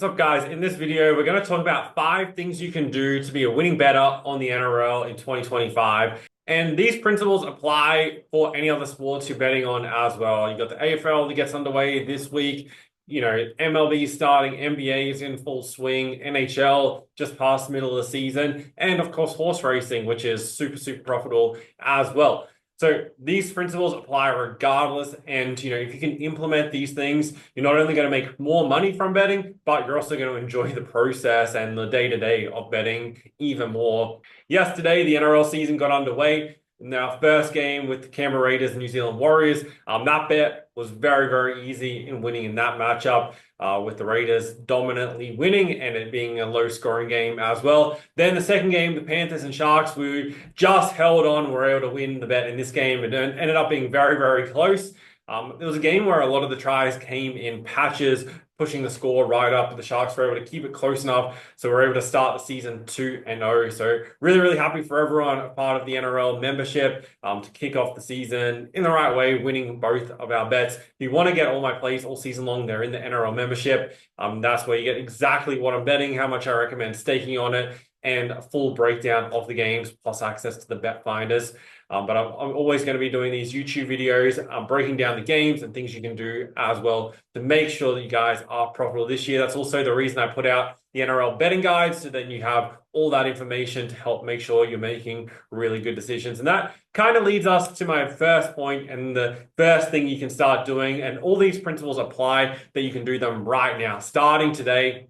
What's up, guys? In this video, we're going to talk about 5 things you can do to be a winning bettor on the NRL in 2025. And these principles apply for any other sports you're betting on as well. You got the AFL that gets underway this week. MLB starting, NBA is in full swing, NHL just past the middle of the season, and of course, horse racing, which is super, super profitable as well. So these principles apply regardless. And, if you can implement these things, you're not only going to make more money from betting, but you're also going to enjoy the process and the day-to-day of betting even more. Yesterday, the NRL season got underway. In our first game with the Canberra Raiders and New Zealand Warriors, that bet was very, very easy in winning in that matchup, with the Raiders dominantly winning and it being a low-scoring game as well. Then the second game, the Panthers and Sharks, we just held on, were able to win the bet in this game. It ended up being very, very close. It was a game where a lot of the tries came in patches, pushing the score right up. The Sharks were able to keep it close enough, so we're able to start the season 2-0. So really, really happy for everyone a part of the NRL membership to kick off the season in the right way, winning both of our bets. If you want to get all my plays all season long, they're in the NRL membership. That's where you get exactly what I'm betting, how much I recommend staking on it, and a full breakdown of the games, plus access to the bet finders. But I'm always going to be doing these YouTube videos, breaking down the games and things you can do as well to make sure that you guys are profitable this year. That's also the reason I put out the NRL betting guide, so then you have all that information to help make sure you're making really good decisions. And that kind of leads us to my first point and the first thing you can start doing. And all these principles apply that you can do them right now. Starting today,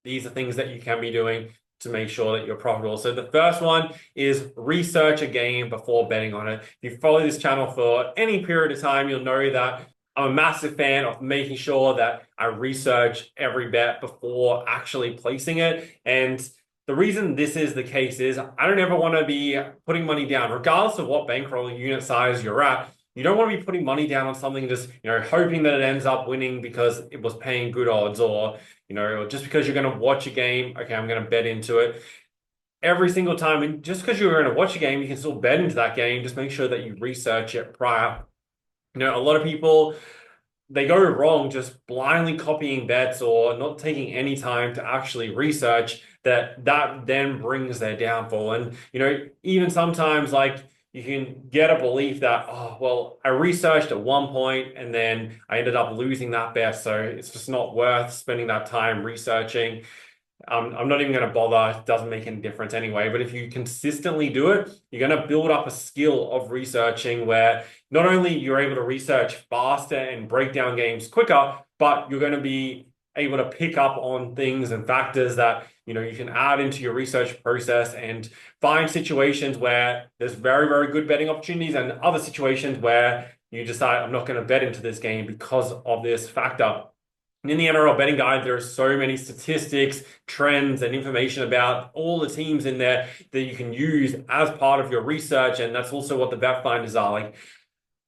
these are things that you can be doing to make sure that you're profitable. So the first one is research a game before betting on it. If you follow this channel for any period of time, you'll know that I'm a massive fan of making sure that I research every bet before actually placing it. And the reason this is the case is I don't ever want to be putting money down, regardless of what bankroll unit size you're at. You don't want to be putting money down on something and just, hoping that it ends up winning because it was paying good odds, or just because you're going to watch a game, okay, I'm going to bet into it every single time. And just because you're going to watch a game, you can still bet into that game. Just make sure that you research it prior. A lot of people, they go wrong just blindly copying bets or not taking any time to actually research that then brings their downfall. And, even sometimes, like, you can get a belief that, oh, well, I researched at one point and then I ended up losing that bet, so it's just not worth spending that time researching. I'm not even going to bother. It doesn't make any difference anyway. But if you consistently do it, you're going to build up a skill of researching where not only you're able to research faster and break down games quicker, but you're going to be able to pick up on things and factors that you can add into your research process and find situations where there's very, very good betting opportunities and other situations where you decide, I'm not going to bet into this game because of this factor. And in the NRL betting guide, there are so many statistics, trends, and information about all the teams in there that you can use as part of your research. And that's also what the bet finders are. Like,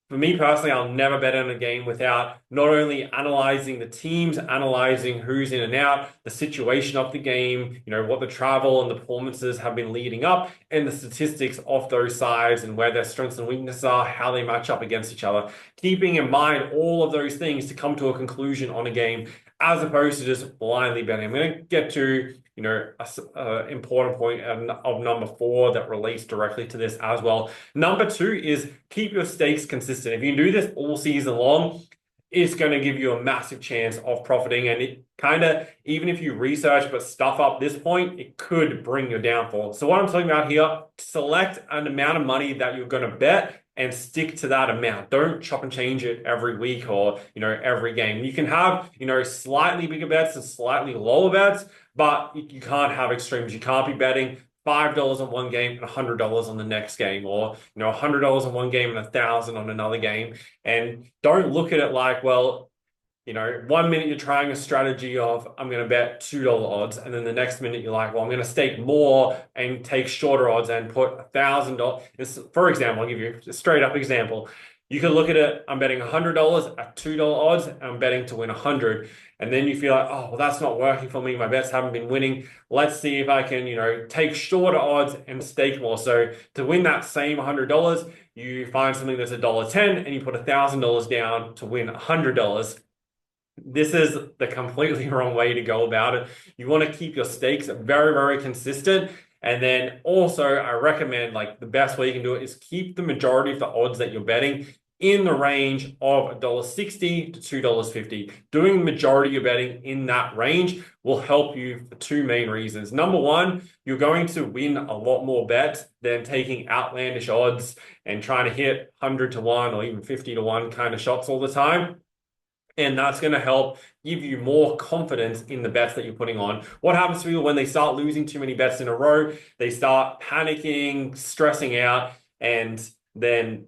for me personally, I'll never bet on a game without not only analyzing the teams, analyzing who's in and out, the situation of the game, what the travel and the performances have been leading up, and the statistics of those sides and where their strengths and weaknesses are, how they match up against each other. Keeping in mind all of those things to come to a conclusion on a game, as opposed to just blindly betting. I'm going to get to an important point of number 4 that relates directly to this as well. Number 2 is keep your stakes consistent. If you can do this all season long, it's going to give you a massive chance of profiting. And it kind of, even if you research but stuff up this point, it could bring your downfall. So what I'm talking about here, select an amount of money that you're going to bet and stick to that amount. Don't chop and change it every week or, every game. You can have, slightly bigger bets and slightly lower bets, but you can't have extremes. You can't be betting $5 on one game and $100 on the next game, or $100 on one game and $1,000 on another game. And don't look at it like, well, 1 minute you're trying a strategy of I'm going to bet $2 odds, and then the next minute you're like, well, I'm going to stake more and take shorter odds and put $1,000. For example, I'll give you a straight up example. You can look at it, I'm betting $100 at $2 odds, and I'm betting to win 100. And then you feel like, oh, well, that's not working for me. My bets haven't been winning. Let's see if I can, take shorter odds and stake more. So to win that same $100, you find something that's $1.10 and you put $1,000 down to win $100. This is the completely wrong way to go about it. You want to keep your stakes very, very consistent. And then also, I recommend like the best way you can do it is keep the majority of the odds that you're betting in the range of $1.60 to $2.50. Doing the majority of your betting in that range will help you for two main reasons. Number one, you're going to win a lot more bets than taking outlandish odds and trying to hit 100 to 1 or even 50 to 1 kind of shots all the time. And that's going to help give you more confidence in the bets that you're putting on. What happens to people when they start losing too many bets in a row? They start panicking, stressing out, and then,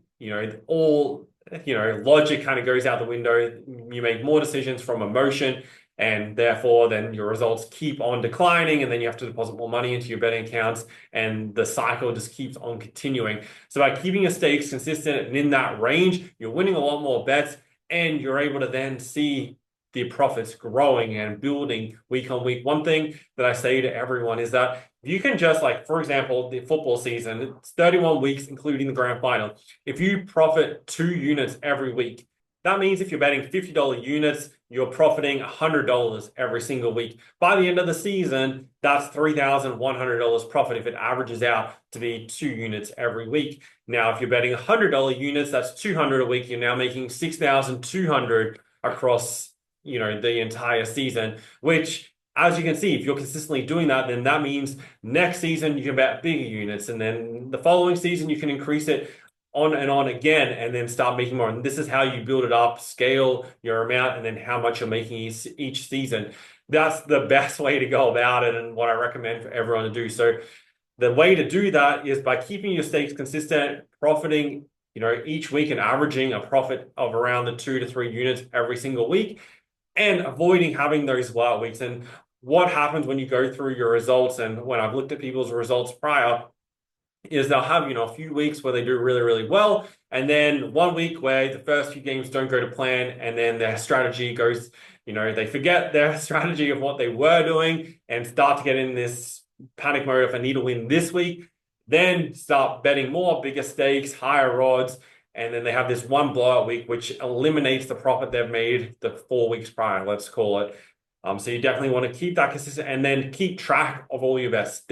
all, logic kind of goes out the window. You make more decisions from emotion, and therefore then your results keep on declining, and then you have to deposit more money into your betting accounts, and the cycle just keeps on continuing. So by keeping your stakes consistent and in that range, you're winning a lot more bets, and you're able to then see the profits growing and building week on week. One thing that I say to everyone is that if you can just like, for example, the football season, it's 31 weeks, including the grand final. If you profit 2 units every week, that means if you're betting $50 units, you're profiting $100 every single week. By the end of the season, that's $3,100 profit if it averages out to be 2 units every week. Now, if you're betting $100 units, that's 200 a week. You're now making 6,200 across, the entire season, which, as you can see, if you're consistently doing that, then that means next season you can bet bigger units. And then the following season, you can increase it on and on again, and then start making more. And this is how you build it up, scale your amount, and then how much you're making each season. That's the best way to go about it, and what I recommend for everyone to do. So the way to do that is by keeping your stakes consistent, profiting, each week and averaging a profit of around the 2 to 3 units every single week, and avoiding having those wild weeks. And what happens when you go through your results, and when I've looked at people's results prior, is they'll have, a few weeks where they do really, really well. And then one week where the first few games don't go to plan, and then their strategy goes, they forget their strategy of what they were doing and start to get in this panic mode. If I need to win this week, then start betting more, bigger stakes, higher odds. And then they have this one blowout week, which eliminates the profit they've made the 4 weeks prior, let's call it. So you definitely want to keep that consistent, and then keep track of all your bets.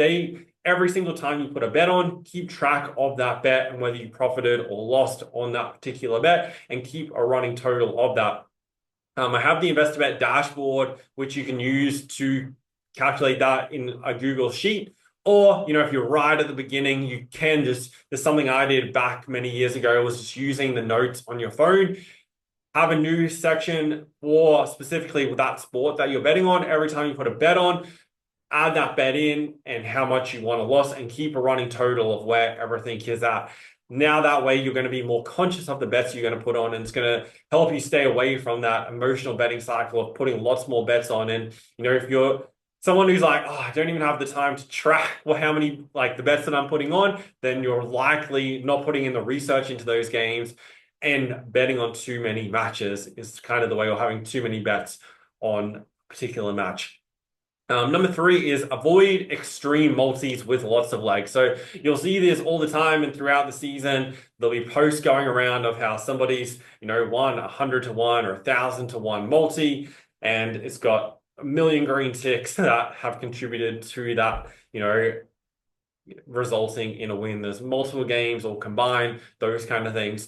Every single time you put a bet on, keep track of that bet and whether you profited or lost on that particular bet, and keep a running total of that. I have the investor.bet dashboard, which you can use to calculate that in a Google Sheet. Or, if you're right at the beginning, you can there's something I did back many years ago, was just using the notes on your phone. Have a new section for specifically with that sport that you're betting on. Every time you put a bet on, add that bet in and how much you want to lose, and keep a running total of where everything is at. Now that way you're going to be more conscious of the bets you're going to put on, and it's going to help you stay away from that emotional betting cycle of putting lots more bets on. And if you're someone who's like, oh, I don't even have the time to track how many like the bets that I'm putting on, then you're likely not putting in the research into those games, and betting on too many matches is kind of the way, or having too many bets on a particular match. Number 3 is avoid extreme multis with lots of legs. So you'll see this all the time, and throughout the season, there'll be posts going around of how somebody's, won 100 to 1 or 1,000 to 1 multi, and it's got a million green ticks that have contributed to that, resulting in a win. There's multiple games all combined, those kind of things.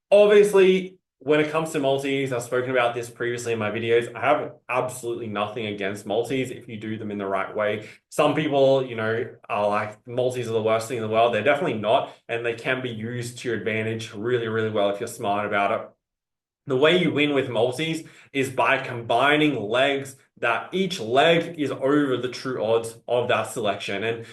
Obviously, when it comes to multis, I've spoken about this previously in my videos. I have absolutely nothing against multis if you do them in the right way. Some people, are like, multis are the worst thing in the world. They're definitely not, and they can be used to your advantage really, really well if you're smart about it. The way you win with multis is by combining legs that each leg is over the true odds of that selection. And,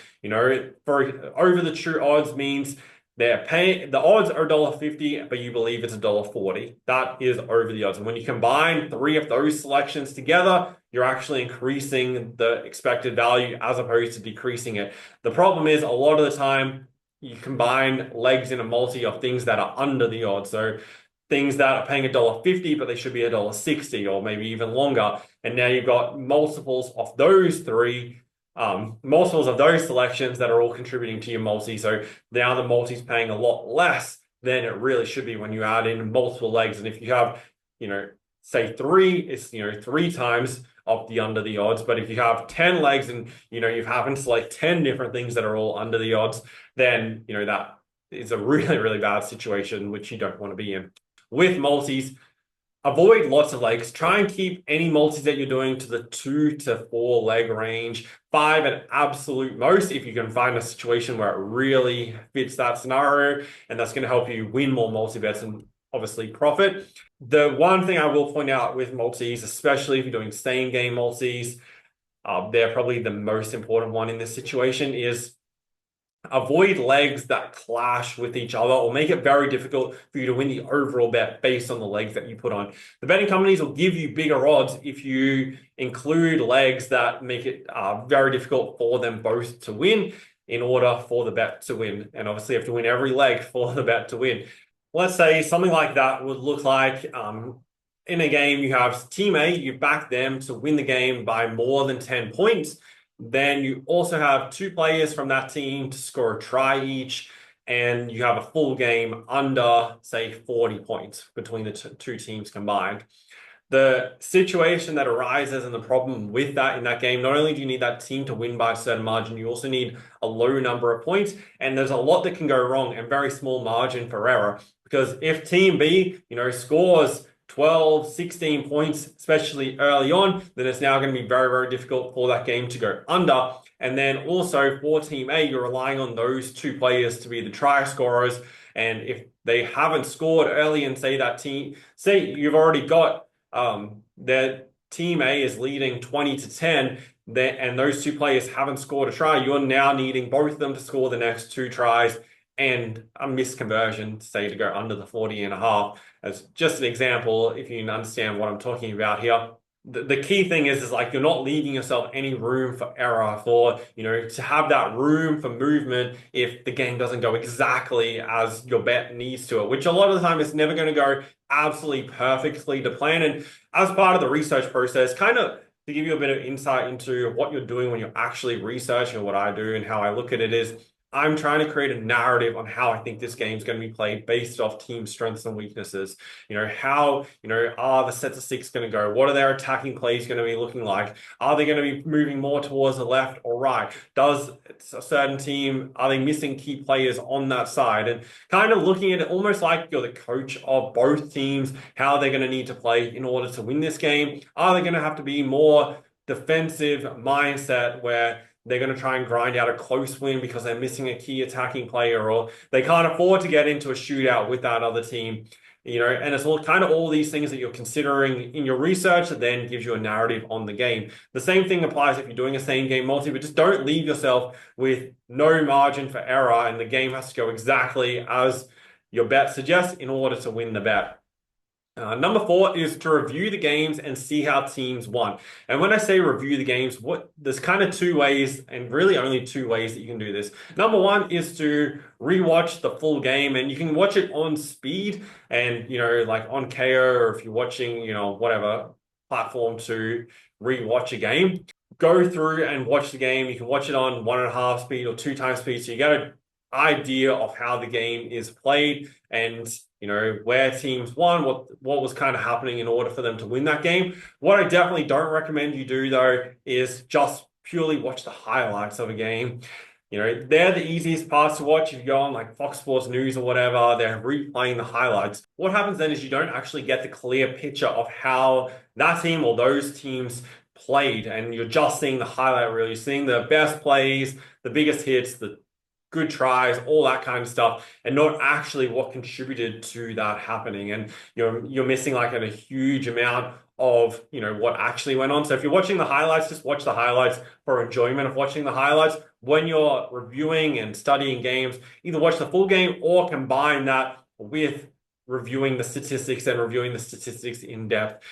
for over the true odds means they're paying, the odds are $1.50, but you believe it's $1.40. That is over the odds. And when you combine 3 of those selections together, you're actually increasing the expected value as opposed to decreasing it. The problem is, a lot of the time you combine legs in a multi of things that are under the odds. So things that are paying $1.50, but they should be $1.60 or maybe even longer. And now you've got multiples of those 3, multiples of those selections that are all contributing to your multi. So now the multi's paying a lot less than it really should be when you add in multiple legs. And if you have, say three, it's, three times of the under the odds. But if you have 10 legs and, you've happened to select 10 different things that are all under the odds, then, that is a really, really bad situation, which you don't want to be in. With multis, avoid lots of legs. Try and keep any multis that you're doing to the 2 to 4 leg range. 5 at absolute most if you can find a situation where it really fits that scenario, and that's going to help you win more multi-bets and obviously profit. The one thing I will point out with multis, especially if you're doing same game multis, they're probably the most important one in this situation, is avoid legs that clash with each other or make it very difficult for you to win the overall bet based on the legs that you put on. The betting companies will give you bigger odds if you include legs that make it very difficult for them both to win in order for the bet to win. And obviously you have to win every leg for the bet to win. Let's say something like that would look like in a game, you have team A, you back them to win the game by more than 10 points. Then you also have 2 players from that team to score a try each, and you have a full game under, say, 40 points between the two teams combined. The situation that arises and the problem with that in that game, not only do you need that team to win by a certain margin, you also need a low number of points, and there's a lot that can go wrong and very small margin for error. Because if team B, scores 12, 16 points, especially early on, then it's now going to be very, very difficult for that game to go under. And then also for team A, you're relying on those 2 players to be the try scorers. And if they haven't scored early and say you've already got that team A is leading 20-10, and those 2 players haven't scored a try, you're now needing both of them to score the next 2 tries and a missed conversion, say, to go under the 40.5. As just an example, if you can understand what I'm talking about here. The key thing is like you're not leaving yourself any room for error, for to have that room for movement if the game doesn't go exactly as your bet needs to, which a lot of the time is never going to go absolutely perfectly to plan. And as part of the research process, kind of to give you a bit of insight into what you're doing when you're actually researching, what I do and how I look at it is, I'm trying to create a narrative on how I think this game is going to be played based off team strengths and weaknesses. How, are the sets of 6 going to go? What are their attacking plays going to be looking like? Are they going to be moving more towards the left or right? Does a certain team, are they missing key players on that side? And kind of looking at it almost like you're the coach of both teams, how they're going to need to play in order to win this game. Are they going to have to be more defensive mindset where they're going to try and grind out a close win because they're missing a key attacking player, or they can't afford to get into a shootout with that other team, and it's all these things that you're considering in your research that then gives you a narrative on the game. The same thing applies if you're doing a same game multi, but just don't leave yourself with no margin for error, and the game has to go exactly as your bet suggests in order to win the bet. Number 4 is to review the games and see how teams won. And when I say review the games, there's kind of 2 ways, and really only 2 ways that you can do this. Number 1 is to rewatch the full game, and you can watch it on speed and, like on KO, or if you're watching, whatever platform to rewatch a game. Go through and watch the game. You can watch it on 1.5 speed or 2 times speed, so you get an idea of how the game is played and where teams won, what was kind of happening in order for them to win that game. What I definitely don't recommend you do, though, is just purely watch the highlights of a game. They're the easiest parts to watch. If you go on like Fox Sports News or whatever, they're replaying the highlights. What happens then is you don't actually get the clear picture of how that team or those teams played, and you're just seeing the highlight reel. You're seeing the best plays, the biggest hits, the good tries, all that kind of stuff, and not actually what contributed to that happening. And you're missing like a huge amount of what actually went on. So if you're watching the highlights, just watch the highlights for enjoyment of watching the highlights. When you're reviewing and studying games, either watch the full game or combine that with reviewing the statistics and reviewing the statistics in depth.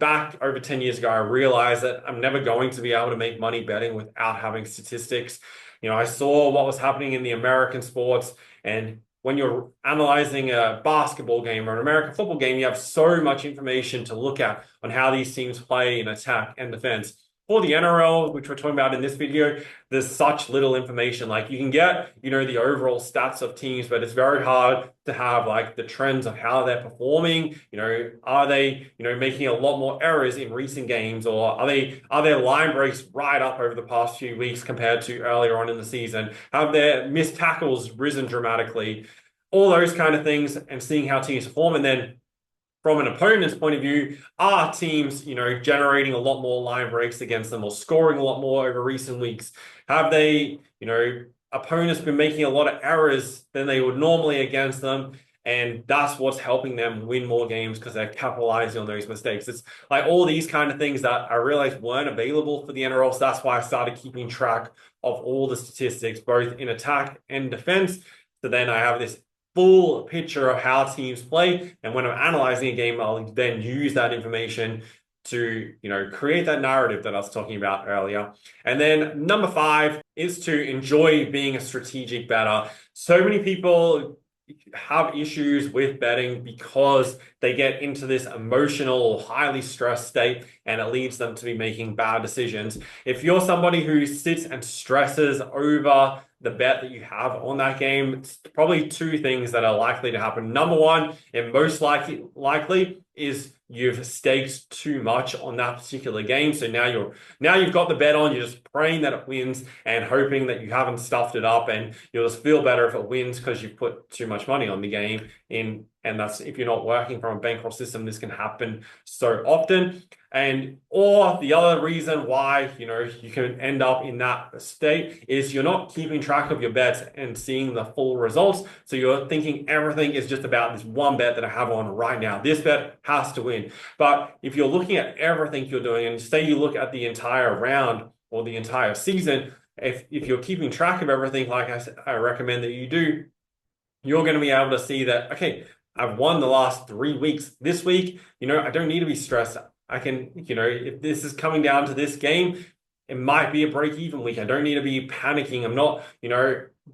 Back over 10 years ago, I realized that I'm never going to be able to make money betting without having statistics. I saw what was happening in the American sports, and when you're analyzing a basketball game or an American football game, you have so much information to look at on how these teams play in attack and defense. for the NRL, which we're talking about in this video, there's such little information. Like you can get, the overall stats of teams, but it's very hard to have like the trends of how they're performing. Are they, making a lot more errors in recent games, or are their line breaks right up over the past few weeks compared to earlier on in the season? Have their missed tackles risen dramatically? All those kind of things, and seeing how teams perform. And then from an opponent's point of view, are teams, generating a lot more line breaks against them or scoring a lot more over recent weeks? Have they, opponents been making a lot of errors than they would normally against them? And that's what's helping them win more games because they're capitalizing on those mistakes. It's like all these kind of things that I realized weren't available for the NRL. So that's why I started keeping track of all the statistics, both in attack and defense. So then I have this full picture of how teams play. And when I'm analyzing a game, I'll then use that information to, create that narrative that I was talking about earlier. And then number 5 is to enjoy being a strategic bettor. So many people have issues with betting because they get into this emotional, highly stressed state, and it leads them to be making bad decisions. If you're somebody who sits and stresses over the bet that you have on that game, it's probably 2 things that are likely to happen. Number 1, and most likely is you've staked too much on that particular game. So now you've got the bet on, you're just praying that it wins and hoping that you haven't stuffed it up, and you'll just feel better if it wins because you've put too much money on the game. And that's, if you're not working from a bankroll system, this can happen so often. Or the other reason why, you can end up in that state is you're not keeping track of your bets and seeing the full results. So you're thinking everything is just about this one bet that I have on right now. This bet has to win. But if you're looking at everything you're doing, and say you look at the entire round or the entire season, if you're keeping track of everything, like I recommend that you do, you're going to be able to see that, okay, I've won the last 3 weeks. This week, I don't need to be stressed. I can, if this is coming down to this game, it might be a break-even week. I don't need to be panicking. I'm not,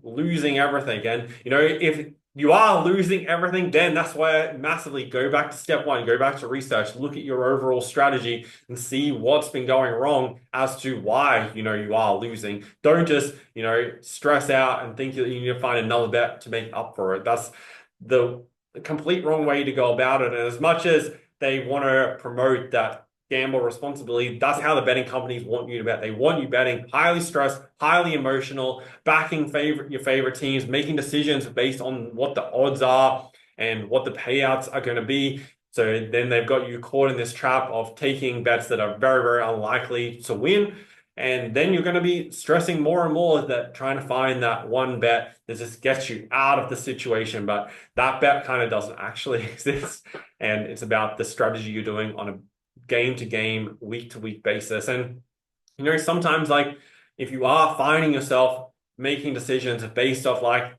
losing everything. And, if you are losing everything, then that's why I massively go back to step 1, go back to research, look at your overall strategy and see what's been going wrong as to why, you are losing. Don't just, stress out and think that you need to find another bet to make up for it. That's the complete wrong way to go about it. And as much as they want to promote that gamble responsibly, that's how the betting companies want you to bet. They want you betting highly stressed, highly emotional, backing your favorite teams, making decisions based on what the odds are and what the payouts are going to be. So then they've got you caught in this trap of taking bets that are very, very unlikely to win. And then you're going to be stressing more and more that trying to find that one bet that just gets you out of the situation. But that bet kind of doesn't actually exist. And it's about the strategy you're doing on a game-to-game, week-to-week basis. And, sometimes like if you are finding yourself making decisions based off like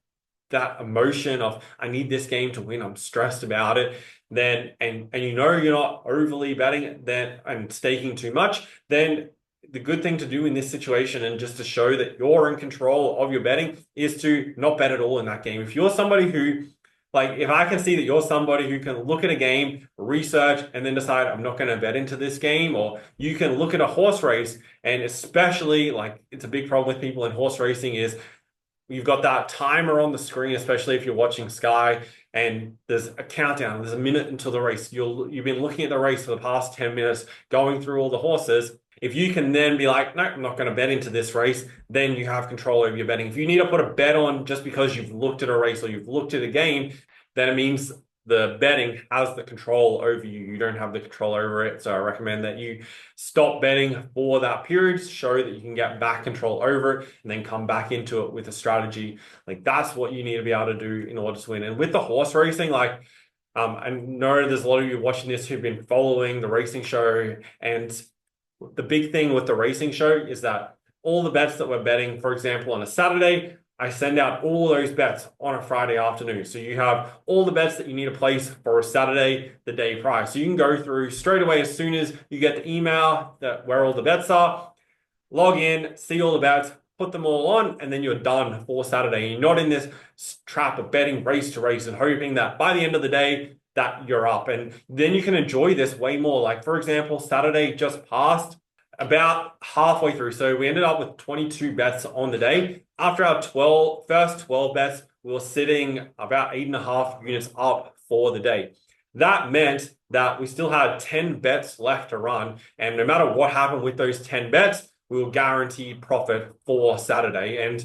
that emotion of, I need this game to win, I'm stressed about it, then, and you're not overly betting then and staking too much, then the good thing to do in this situation, and just to show that you're in control of your betting, is to not bet at all in that game. If you're somebody who, like, if I can see that you're somebody who can look at a game, research, and then decide, I'm not going to bet into this game, or you can look at a horse race, and especially, like, it's a big problem with people in horse racing is you've got that timer on the screen, especially if you're watching Sky, and there's a countdown, there's a minute until the race. You've been looking at the race for the past 10 minutes, going through all the horses. If you can then be like, no, I'm not going to bet into this race, then you have control over your betting. If you need to put a bet on just because you've looked at a race or you've looked at a game, then it means the betting has the control over you. You don't have the control over it. So I recommend that you stop betting for that period, show that you can get back control over it, and then come back into it with a strategy. Like, that's what you need to be able to do in order to win. And with the horse racing, like, I know there's a lot of you watching this who've been following the racing show, and the big thing with the racing show is that all the bets that we're betting, for example, on a Saturday, I send out all those bets on a Friday afternoon. So you have all the bets that you need to place for a Saturday the day prior. So you can go through straight away as soon as you get the email where all the bets are, log in, see all the bets, put them all on, and then you're done for Saturday. You're not in this trap of betting race to race and hoping that by the end of the day, that you're up. And then you can enjoy this way more. Like, for example, Saturday just passed. about halfway through. So we ended up with 22 bets on the day. After our first 12 bets, we were sitting about 8.5 units up for the day. That meant that we still had 10 bets left to run. And no matter what happened with those 10 bets, we were guaranteed profit for Saturday. And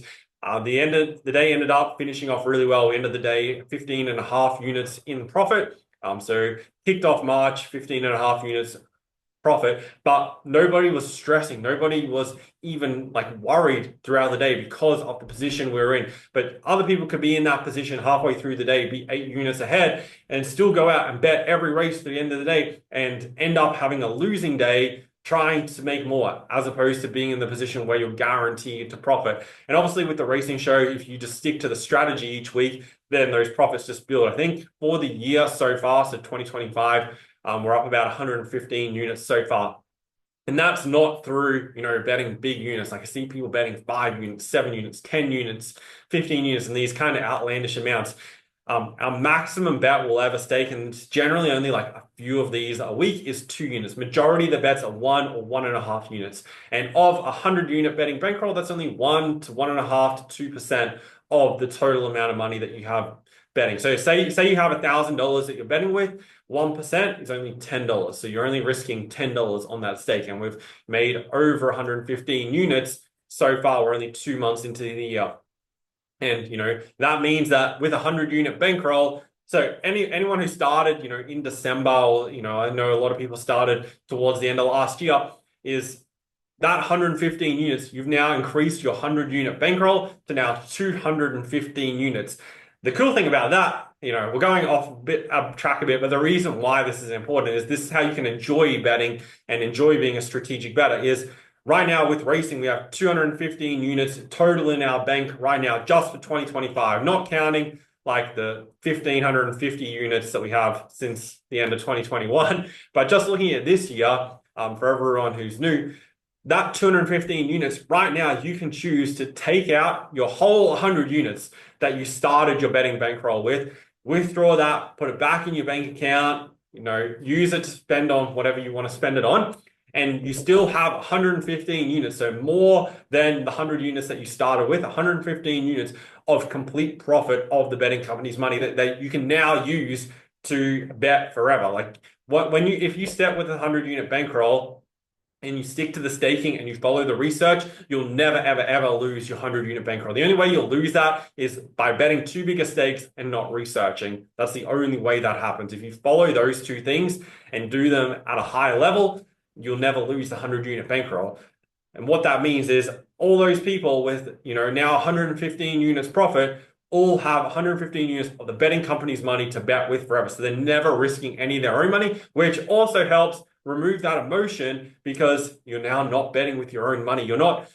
the end of the day ended up finishing off really well. We ended the day 15.5 units in profit. So kicked off March, 15.5 units profit, but nobody was stressing. Nobody was even like worried throughout the day because of the position we were in. But other people could be in that position halfway through the day, be 8 units ahead, and still go out and bet every race to the end of the day and end up having a losing day trying to make more, as opposed to being in the position where you're guaranteed to profit. And obviously with the racing show, if you just stick to the strategy each week, then those profits just build. I think for the year so far, so 2025, we're up about 115 units so far. And that's not through, betting big units. Like I see people betting 5 units, 7 units, 10 units, 15 units, and these kind of outlandish amounts. Our maximum bet we'll ever stake, and it's generally only like a few of these a week, is 2 units. Majority of the bets are 1 or 1.5 units. And of a 100-unit betting bankroll, that's only 1 to 1.5 to 2% of the total amount of money that you have betting. So say you have $1,000 that you're betting with, 1% is only $10. So you're only risking $10 on that stake. And we've made over 115 units so far. We're only 2 months into the year. And, that means that with a 100-unit bankroll, so anyone who started, in December, or, I know a lot of people started towards the end of last year, is that 115 units, you've now increased your 100-unit bankroll to now 215 units. The cool thing about that, we're going off track a bit, but the reason why this is important is this is how you can enjoy betting and enjoy being a strategic bettor. Is right now with racing, we have 215 units total in our bank right now, just for 2025, not counting like the 1,550 units that we have since the end of 2021. But just looking at this year, for everyone who's new, that 215 units, right now, you can choose to take out your whole 100 units that you started your betting bankroll with, withdraw that, put it back in your bank account, use it to spend on whatever you want to spend it on, and you still have 115 units, so more than the 100 units that you started with, 115 units of complete profit of the betting company's money that you can now use to bet forever. Like if you step with a 100-unit bankroll, and you stick to the staking and you follow the research, you'll never, ever, ever lose your 100-unit bankroll. The only way you'll lose that is by betting too big a stakes and not researching. That's the only way that happens. If you follow those two things and do them at a high level, you'll never lose the 100-unit bankroll. And what that means is all those people with, now 115 units profit all have 115 units of the betting company's money to bet with forever. So they're never risking any of their own money, which also helps remove that emotion because you're now not betting with your own money. You're not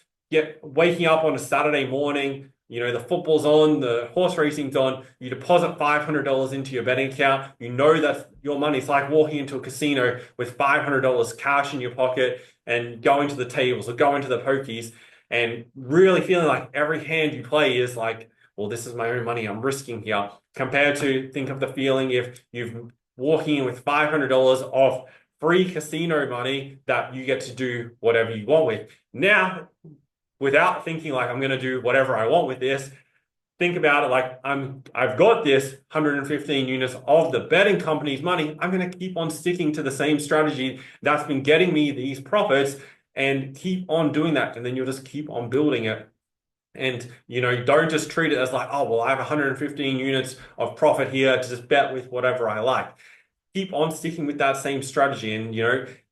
waking up on a Saturday morning, the football's on, the horse racing's on, you deposit $500 into your betting account. You know that your money is like walking into a casino with $500 cash in your pocket and going to the tables or going to the pokies and really feeling like every hand you play is like, well, this is my own money I'm risking here. Compared to think of the feeling if you've walking in with $500 of free casino money that you get to do whatever you want with. Now, without thinking like I'm going to do whatever I want with this, think about it like I've got this 115 units of the betting company's money. I'm going to keep on sticking to the same strategy that's been getting me these profits and keep on doing that. And then you'll just keep on building it. And, don't just treat it as like, oh, well, I have 115 units of profit here to just bet with whatever I like. Keep on sticking with that same strategy. And,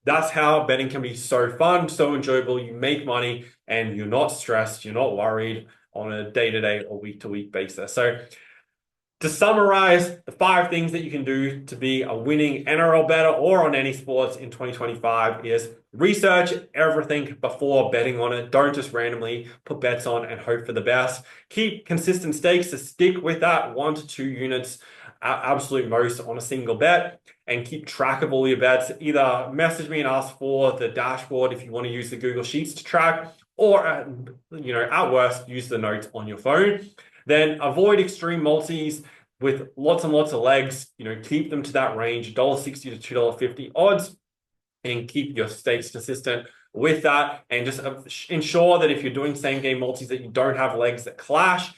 that's how betting can be so fun, so enjoyable. You make money and you're not stressed. You're not worried on a day-to-day or week-to-week basis. So to summarize, the 5 things that you can do to be a winning NRL bettor or on any sports in 2025 is research everything before betting on it. Don't just randomly put bets on and hope for the best. Keep consistent stakes to stick with that 1 to 2 units absolute most on a single bet, and keep track of all your bets. Either message me and ask for the dashboard if you want to use the Google Sheets to track, or at worst, use the notes on your phone. Then avoid extreme multis with lots and lots of legs. Keep them to that range, $1.60 to $2.50 odds, and keep your stakes consistent with that, and just ensure that if you're doing same game multis that you don't have legs that clash.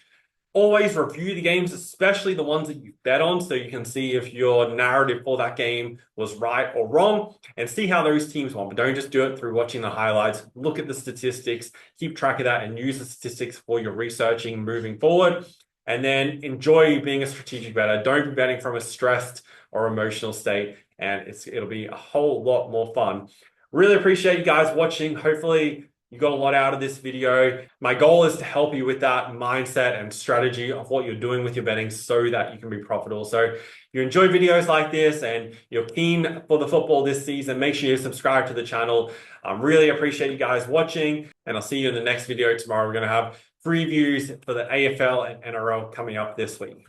Always review the games, especially the ones that you bet on, so you can see if your narrative for that game was right or wrong and see how those teams won. But don't just do it through watching the highlights. Look at the statistics, keep track of that, and use the statistics for your researching moving forward. And then enjoy being a strategic bettor. Don't be betting from a stressed or emotional state, and it'll be a whole lot more fun. Really appreciate you guys watching. Hopefully, you got a lot out of this video. My goal is to help you with that mindset and strategy of what you're doing with your betting so that you can be profitable. So if you enjoy videos like this and you're keen for the football this season, make sure you subscribe to the channel. I really appreciate you guys watching, and I'll see you in the next video tomorrow. We're going to have previews for the AFL and NRL coming up this week.